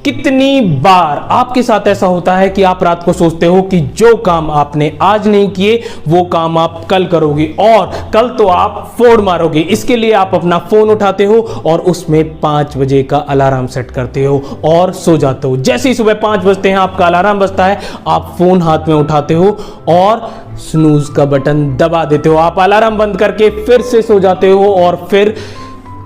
कितनी बार आपके साथ ऐसा होता है कि आप रात को सोचते हो कि जो काम आपने आज नहीं किए वो काम आप कल करोगे और कल तो आप फोड़ मारोगे। इसके लिए आप अपना फोन उठाते हो और उसमें 5 बजे का अलार्म सेट करते हो और सो जाते हो। जैसे ही सुबह 5 बजते हैं आपका अलार्म बजता है, आप फोन हाथ में उठाते हो और स्नूज का बटन दबा देते हो। आप अलार्म बंद करके फिर से सो जाते हो और फिर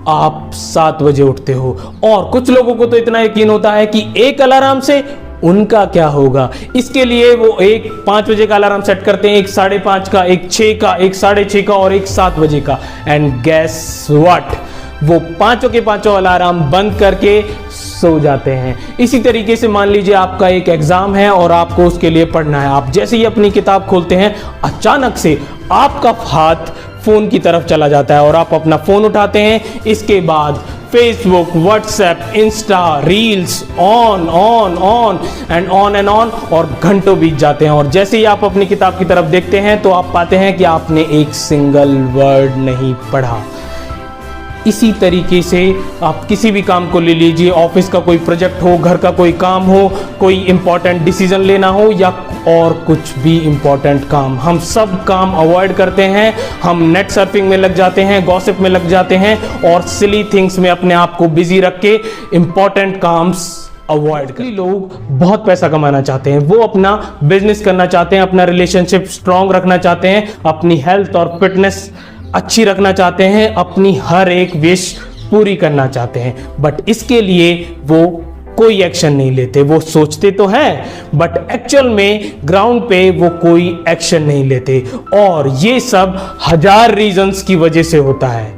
आप 7 बजे उठते हो। और कुछ लोगों को तो इतना यकीन होता है कि एक अलार्म से उनका क्या होगा, इसके लिए वो एक 5 बजे का अलार्म सेट करते हैं, एक 5:30 का, एक 6 का, एक 6:30 का और एक 7 बजे का। एंड गेस व्हाट, वो पांचों के पांचों अलार्म बंद करके सो जाते हैं। इसी तरीके से मान लीजिए आपका एक एग्जाम है और आपको उसके लिए पढ़ना है। आप जैसे ही अपनी किताब खोलते हैं, अचानक से आपका हाथ फोन की तरफ चला जाता है और आप अपना फोन उठाते हैं। इसके बाद Facebook, WhatsApp, Insta, reels on and on और घंटों बीत जाते हैं। और जैसे ही आप अपनी किताब की तरफ देखते हैं तो आप पाते हैं कि आपने एक सिंगल वर्ड नहीं पढ़ा। इसी तरीके से आप किसी भी काम को ले लीजिए, ऑफिस का कोई प्रोजेक्ट हो, घर का कोई काम हो, कोई इंपॉर्टेंट डिसीजन लेना हो या और कुछ भी इंपॉर्टेंट काम, हम सब काम अवॉइड करते हैं। हम नेट सर्फिंग में लग जाते हैं, गॉसिप में लग जाते हैं और सिली थिंग्स में अपने आप को बिजी रख के इंपॉर्टेंट काम्स अवॉइड कर। लोग बहुत पैसा कमाना चाहते हैं, वो अपना बिजनेस करना चाहते हैं, अपना रिलेशनशिप स्ट्रांग रखना चाहते हैं, अपनी हेल्थ और फिटनेस अच्छी रखना चाहते हैं, अपनी हर एक विश पूरी करना चाहते हैं, बट इसके लिए वो कोई एक्शन नहीं लेते। वो सोचते तो हैं बट एक्चुअल में ग्राउंड पे वो कोई एक्शन नहीं लेते। और ये सब 1000 रीजंस की वजह से होता है,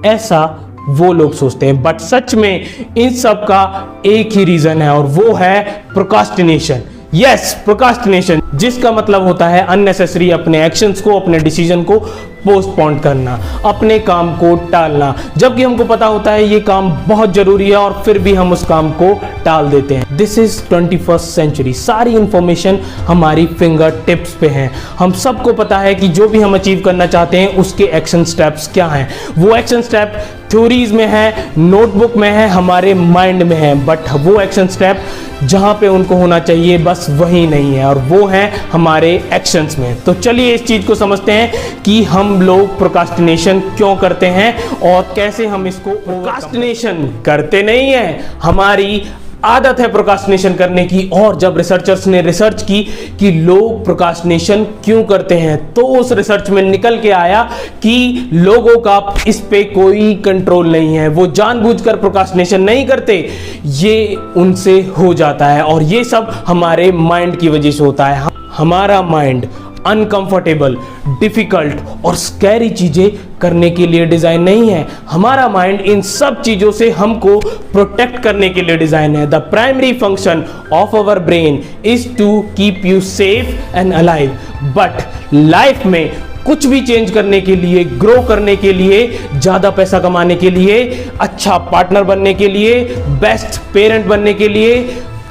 ऐसा वो लोग सोचते हैं। बट सच में इन सब का एक ही रीजन है और वो है प्रोक्रास्टिनेशन। यस, प्रोक्रास्टिनेशन, जिसका मतलब होता है अननेसेसरी अपने एक्शंस को, अपने डिसीजन को पोस्टपोन करना, अपने काम को टालना, जबकि हमको पता होता है ये काम बहुत जरूरी है और फिर भी हम उस काम को टाल देते हैं। This is 21st century. सारी इंफॉर्मेशन हमारी फिंगर टिप्स पे है। हम सबको पता है कि जो भी हम अचीव करना चाहते हैं उसके एक्शन स्टेप्स क्या हैं। वो एक्शन स्टेप थ्योरीज में है, नोटबुक में है, हमारे माइंड में है, बट वो एक्शन स्टेप जहां पे उनको होना चाहिए बस वही नहीं है और वो है हमारे एक्शंस में। तो चलिए इस चीज को समझते हैं कि हम लोग प्रोक्रास्टिनेशन क्यों करते हैं और कैसे हम इसको। प्रोक्रास्टिनेशन करते नहीं है, हमारी आदत है प्रोक्रास्टिनेशन करने की। और जब रिसर्चर्स ने रिसर्च की कि लोग प्रोक्रास्टिनेशन क्यों करते हैं, तो उस रिसर्च में निकल के आया कि लोगों का इस पे कोई कंट्रोल नहीं है। वो जानबूझकर प्रोक्रास्टिनेशन नहीं करते, ये उनसे हो जाता है और ये सब हमारे माइंड की वजह से होता है। हमारा माइंड अनकंफर्टेबल, डिफिकल्ट और स्कैरी चीजें करने के लिए डिजाइन नहीं है। हमारा माइंड इन सब चीजों से हमको प्रोटेक्ट करने के लिए डिजाइन है। The primary function of our brain is to keep you safe and alive. But life में कुछ भी चेंज करने के लिए, ग्रो करने के लिए, ज्यादा पैसा कमाने के लिए, अच्छा पार्टनर बनने के लिए, बेस्ट पेरेंट बनने के लिए,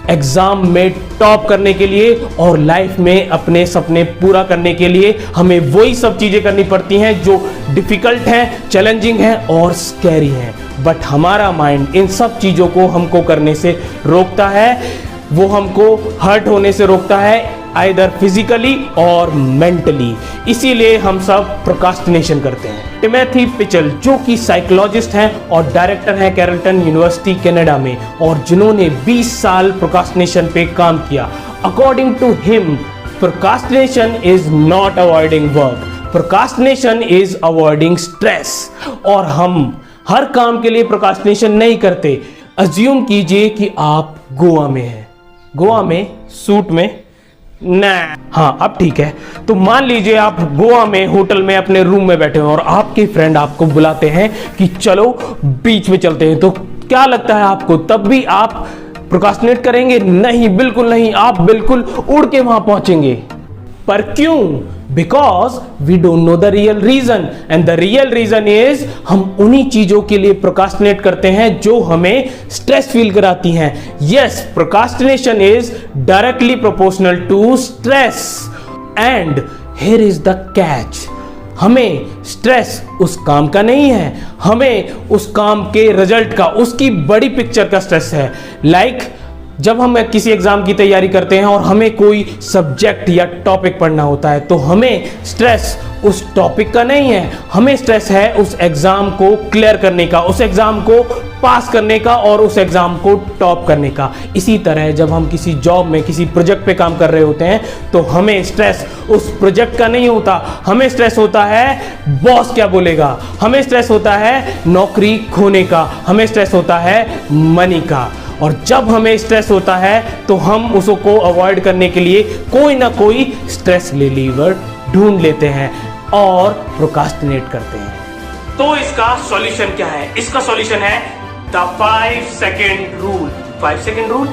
एग्जाम में टॉप करने के लिए और लाइफ में अपने सपने पूरा करने के लिए हमें वही सब चीजें करनी पड़ती हैं जो डिफिकल्ट हैं, चैलेंजिंग हैं और स्कैरी हैं। बट हमारा माइंड इन सब चीजों को हमको करने से रोकता है, वो हमको हर्ट होने से रोकता है, आइदर फिजिकली और मेंटली। इसीलिए हम सब प्रोक्रास्टिनेशन करते हैं। टिमोथी पिचल, जो कि साइकोलॉजिस्ट हैं और डायरेक्टर हैं कैरल्टन यूनिवर्सिटी कनाडा में, और जिन्होंने 20 साल प्रोक्रास्टिनेशन पे काम किया, according to him procrastination is not avoiding work, procrastination is avoiding stress. और हम हर काम के लिए प्रोक्रास्टिनेशन नहीं करते। अज्यूम कीजिए कि आप गोवा में हैं, गोवा में सूट में ना, हाँ अब ठीक है। तो मान लीजिए आप गोवा में होटल में अपने रूम में बैठे हो और आपके फ्रेंड आपको बुलाते हैं कि चलो बीच में चलते हैं, तो क्या लगता है आपको, तब भी आप प्रोक्रास्टिनेट करेंगे? नहीं, बिल्कुल नहीं, आप बिल्कुल उड़ के वहां पहुंचेंगे। पर क्यों? Because we don't know the real reason, and the real reason is हम उन्हीं चीजों के लिए प्रोक्रास्टिनेट करते हैं जो हमें स्ट्रेस फील कराती हैं। Yes, procrastination is directly proportional to stress. And here is the catch, हमें स्ट्रेस उस काम का नहीं है, हमें उस काम के रिजल्ट का, उसकी बड़ी पिक्चर का स्ट्रेस है। लाइक जब हम किसी एग्जाम की तैयारी करते हैं और हमें कोई सब्जेक्ट या टॉपिक पढ़ना होता है तो हमें स्ट्रेस उस टॉपिक का नहीं है, हमें स्ट्रेस है उस एग्जाम को क्लियर करने का, उस एग्जाम को पास करने का और उस एग्जाम को टॉप करने का। इसी तरह जब हम किसी जॉब में किसी प्रोजेक्ट पे काम कर रहे होते हैं तो हमें स्ट्रेस उस प्रोजेक्ट का नहीं होता, हमें स्ट्रेस होता है बॉस क्या बोलेगा, हमें स्ट्रेस होता है नौकरी खोने का, हमें स्ट्रेस होता है मनी का। और जब हमें स्ट्रेस होता है तो हम उसको अवॉइड करने के लिए कोई ना कोई स्ट्रेस रिलीवर ढूंढ लेते हैं और प्रोक्रास्टिनेट करते हैं। तो इसका सॉल्यूशन क्या है? इसका सॉल्यूशन है the 5 second rule. 5 second rule,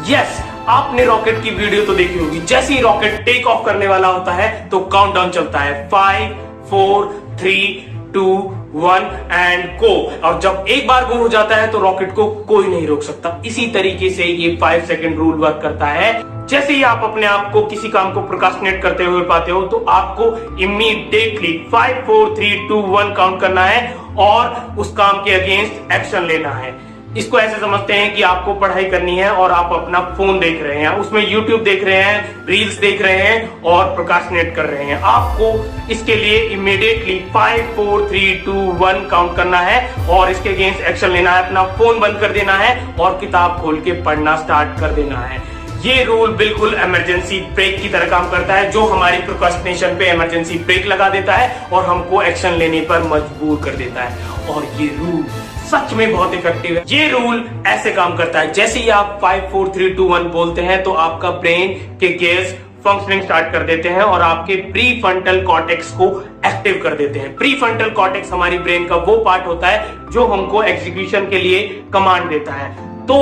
yes. आपने रॉकेट की वीडियो तो देखी होगी। जैसे ही रॉकेट टेक ऑफ करने वाला होता है तो काउंटडाउन चलता है 5 4 3 2 1 एंड गो। और जब एक बार गो हो जाता है तो रॉकेट को कोई नहीं रोक सकता। इसी तरीके से ये 5 सेकंड रूल वर्क करता है। जैसे ही आप अपने आप को किसी काम को प्रोक्रास्टिनेट करते हुए पाते हो तो आपको इमीडिएटली 5 4 3 2 1 काउंट करना है और उस काम के अगेंस्ट एक्शन लेना है। इसको ऐसे समझते हैं कि आपको पढ़ाई करनी है और आप अपना फोन देख रहे हैं, उसमें यूट्यूब देख रहे हैं, रील्स देख रहे हैं और प्रोक्रास्टिनेट कर रहे हैं। आपको इसके लिए इमीडिएटली 5 4 3 2 1 काउंट करना है और इसके अगेंस्ट एक्शन लेना है। अपना फोन बंद कर देना है और किताब खोल के पढ़ना स्टार्ट कर देना है। ये रूल बिल्कुल इमरजेंसी ब्रेक की तरह काम करता है, जो हमारी प्रोक्रास्टिनेशन पे इमरजेंसी ब्रेक लगा देता है और हमको एक्शन लेने पर मजबूर कर देता है। और ये रूल सच में बहुत इफेक्टिव है। ये रूल ऐसे काम करता है, जैसे ही आप 5 4 3 2 1 बोलते हैं तो आपका ब्रेन के गेयर्स फंक्शनिंग स्टार्ट कर देते हैं और आपके प्रीफ्रंटल कॉर्टेक्स को एक्टिव कर देते हैं। प्रीफ्रंटल कॉर्टेक्स हमारी ब्रेन का वो पार्ट होता है जो हमको एग्जीक्यूशन के लिए कमांड देता है। तो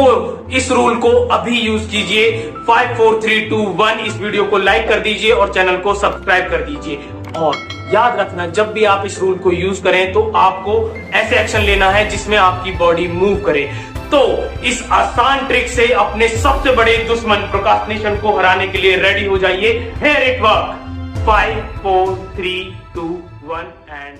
इस रूल को अभी यूज कीजिए। 5 4 3 2 1 इस वीडियो को लाइक कर दीजिए और चैनल को सब्सक्राइब कर दीजिए। और याद रखना, जब भी आप इस रूल को यूज करें तो आपको ऐसे एक्शन लेना है जिसमें आपकी बॉडी मूव करे। तो इस आसान ट्रिक से अपने सबसे बड़े दुश्मन प्रोक्रास्टिनेशन को हराने के लिए रेडी हो जाइए। Here it work. 5 4 3 2 1 एंड